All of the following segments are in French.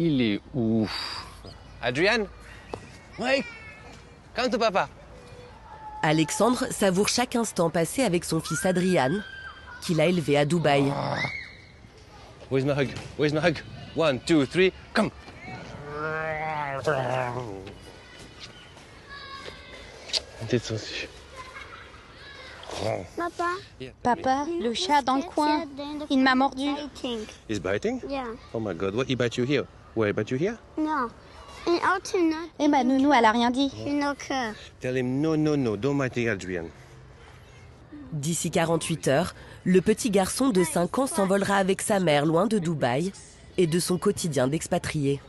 Il est où? Adrian? Oui. Come to papa. Alexandre savoure chaque instant passé avec son fils Adrian, qu'il a élevé à Dubaï. Where's my hug? Where's my hug? 1, 2, 3, come. Papa, le chat dans le coin, il m'a mordu. He's biting? Yeah. Oh my God, what? He bite you here? Where he bite you here? No. And also not Eh ben, nounou, elle a rien dit. no care. Tell him no, no, no, don't bite Adrian. D'ici 48 heures, le petit garçon de 5 ans s'envolera avec sa mère loin de Dubaï et de son quotidien d'expatrié.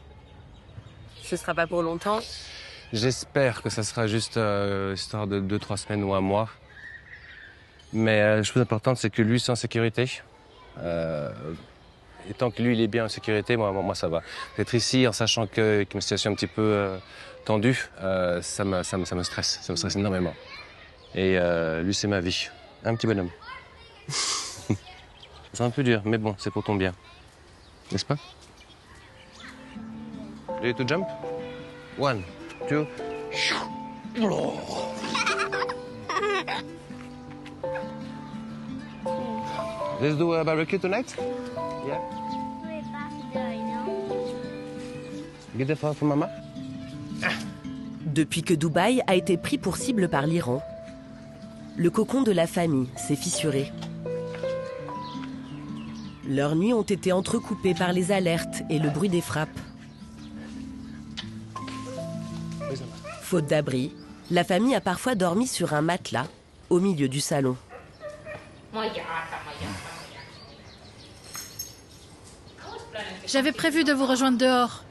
Ce sera pas pour longtemps. J'espère que ça sera juste histoire de 2-3 semaines ou un mois. Mais la chose importante, c'est que lui soit en sécurité. Et tant que lui, il est bien en sécurité, moi ça va. D'être ici en sachant qu'il y a une situation un petit peu tendue, ça me stresse. Ça me stresse énormément. Et lui, c'est ma vie. Un petit bonhomme. C'est un peu dur, mais bon, c'est pour ton bien. N'est-ce pas? Ready to jump? 1, 2. Let's do a barbecue tonight? Yeah. Get the phone from Mama. Depuis que Dubaï a été pris pour cible par l'Iran, le cocon de la famille s'est fissuré. Leurs nuits ont été entrecoupées par les alertes et le bruit des frappes. Faute d'abri, la famille a parfois dormi sur un matelas au milieu du salon. J'avais prévu de vous rejoindre dehors.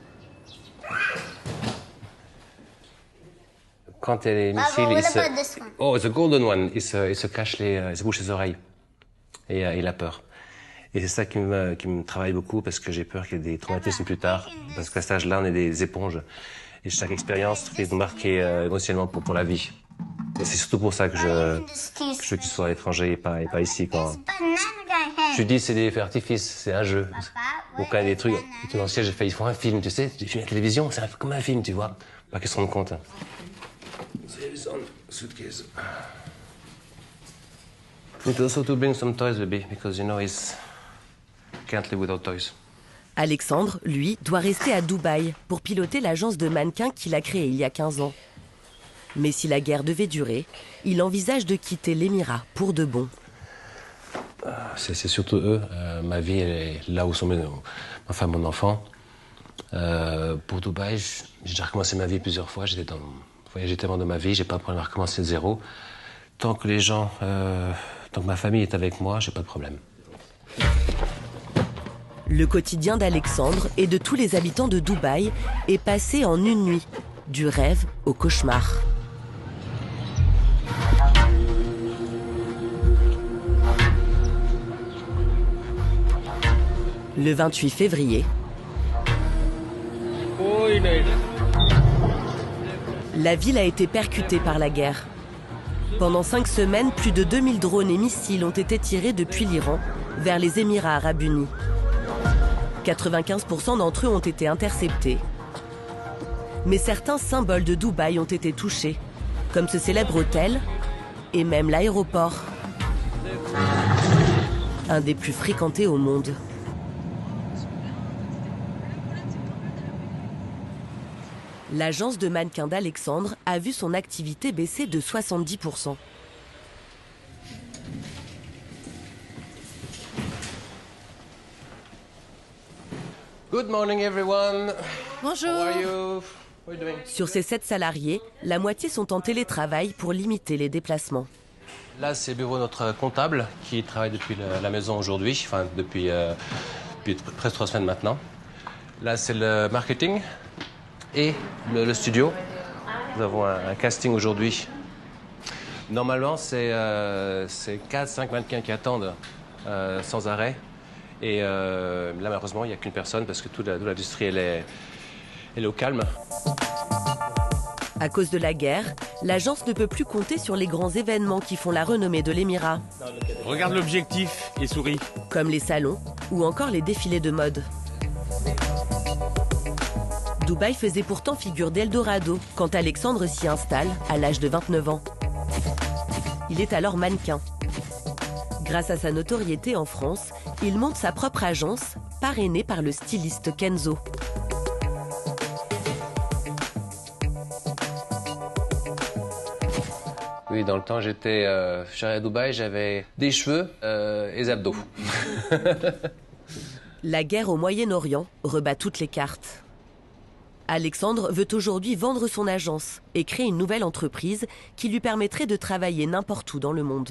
Quand les missiles, oh, the golden one, il se cache il se bouche les oreilles et il a peur. Et c'est ça qui me travaille beaucoup parce que j'ai peur qu'il y ait des traumatismes plus tard. Parce qu'à cet âge-là, on est des éponges et chaque expérience fait nous marquer émotionnellement pour la vie. Et c'est surtout pour ça que je veux que tu sois à l'étranger et pas ici. Quand je dis c'est des feux d'artifice, c'est un jeu. Ou quand il y a des trucs, dans le ciel, j'ai fait, ils font un film, tu sais, des films à la télévision, c'est comme un film, tu vois. Pas qu'ils se rendent compte. Suitcase. Need also to bring some toys, baby, because you know he can't live without toys. Alexandre, lui, doit rester à Dubaï pour piloter l'agence de mannequins qu'il a créée il y a 15 ans. Mais si la guerre devait durer, il envisage de quitter l'Émirat pour de bon. C'est surtout eux. Ma vie, elle est là où sont ma femme, mon enfant. Pour Dubaï, j'ai déjà recommencé ma vie plusieurs fois. J'étais tellement dans ma vie, j'ai pas de problème à recommencer de zéro. Tant que les gens, tant que ma famille est avec moi, j'ai pas de problème. Le quotidien d'Alexandre et de tous les habitants de Dubaï est passé en une nuit, du rêve au cauchemar. Le 28 février, la ville a été percutée par la guerre. Pendant 5 semaines, plus de 2000 drones et missiles ont été tirés depuis l'Iran vers les Émirats arabes unis. 95% d'entre eux ont été interceptés. Mais certains symboles de Dubaï ont été touchés, comme ce célèbre hôtel et même l'aéroport, un des plus fréquentés au monde. L'agence de mannequins d'Alexandre a vu son activité baisser de 70%. Good morning everyone. Bonjour. How are you? What are you doing? Sur ces 7 salariés, la moitié sont en télétravail pour limiter les déplacements. Là, c'est le bureau de notre comptable qui travaille depuis la maison aujourd'hui, enfin depuis presque 3 semaines maintenant. Là, c'est le marketing et le studio. Nous avons un casting aujourd'hui. Normalement, c'est 4-5 mannequins qui attendent sans arrêt. Et là, malheureusement, il n'y a qu'une personne parce que toute l'industrie, elle est au calme. À cause de la guerre, l'agence ne peut plus compter sur les grands événements qui font la renommée de l'Émirat. Regarde l'objectif et souris. Comme les salons ou encore les défilés de mode. Dubaï faisait pourtant figure d'Eldorado quand Alexandre s'y installe à l'âge de 29 ans. Il est alors mannequin. Grâce à sa notoriété en France, il monte sa propre agence, parrainée par le styliste Kenzo. Oui, dans le temps, j'étais à Dubaï, j'avais des cheveux et des abdos. La guerre au Moyen-Orient rebat toutes les cartes. Alexandre veut aujourd'hui vendre son agence et créer une nouvelle entreprise qui lui permettrait de travailler n'importe où dans le monde.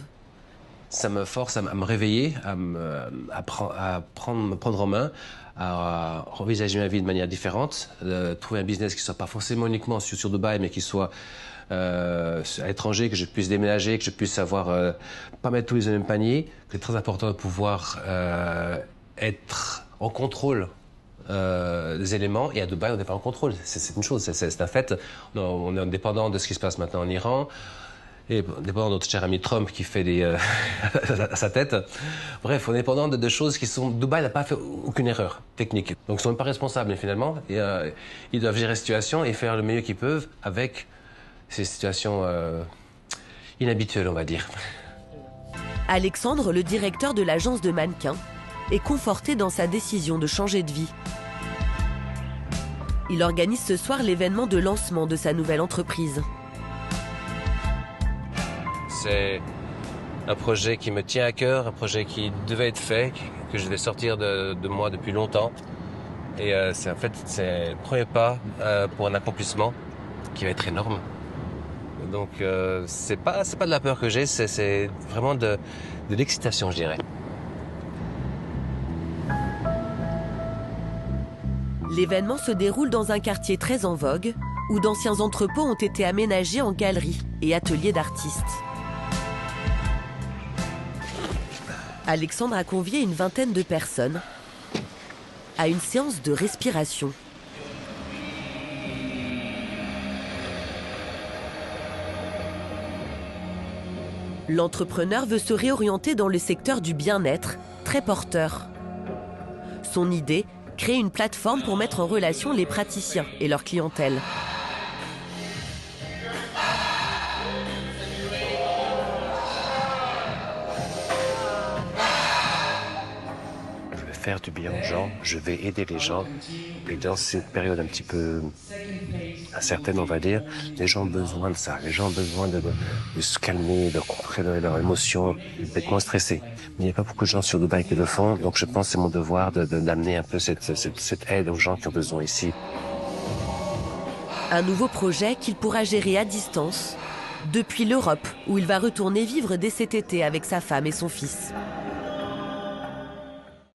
Ça me force à me réveiller, à me prendre en main, à envisager ma vie de manière différente, de trouver un business qui ne soit pas forcément uniquement sur Dubaï, mais qui soit à l'étranger, que je puisse déménager, que je puisse pas mettre tous les œufs dans le même panier. C'est très important de pouvoir être en contrôle des éléments. Et à Dubaï, on n'est pas en contrôle. C'est une chose, c'est un fait. On est dépendant de ce qui se passe maintenant en Iran. Et dépendant de notre cher ami Trump qui fait à sa tête. Bref, on est dépendant de choses qui sont... Dubaï n'a pas fait aucune erreur technique. Donc ils ne sont même pas responsables finalement. Et, ils doivent gérer la situation et faire le mieux qu'ils peuvent avec ces situations inhabituelles, on va dire. Alexandre, le directeur de l'agence de mannequins, est conforté dans sa décision de changer de vie. Il organise ce soir l'événement de lancement de sa nouvelle entreprise. C'est un projet qui me tient à cœur, un projet qui devait être fait, que je vais sortir de moi depuis longtemps. Et c'est le premier pas pour un accomplissement qui va être énorme. Donc c'est pas de la peur que j'ai, c'est vraiment de l'excitation, je dirais. L'événement se déroule dans un quartier très en vogue, où d'anciens entrepôts ont été aménagés en galeries et ateliers d'artistes. Alexandre a convié une vingtaine de personnes à une séance de respiration. L'entrepreneur veut se réorienter dans le secteur du bien-être, très porteur. Son idée, créer une plateforme pour mettre en relation les praticiens et leur clientèle. Je vais faire du bien aux gens, je vais aider les gens. Et dans cette période un petit peu incertaine, on va dire, les gens ont besoin de ça. Les gens ont besoin de se calmer, de contrôler leurs émotions, d'être moins stressés. Mais il n'y a pas beaucoup de gens sur Dubaï qui le font, donc je pense que c'est mon devoir d'amener un peu cette aide aux gens qui ont besoin ici. Un nouveau projet qu'il pourra gérer à distance, depuis l'Europe, où il va retourner vivre dès cet été avec sa femme et son fils.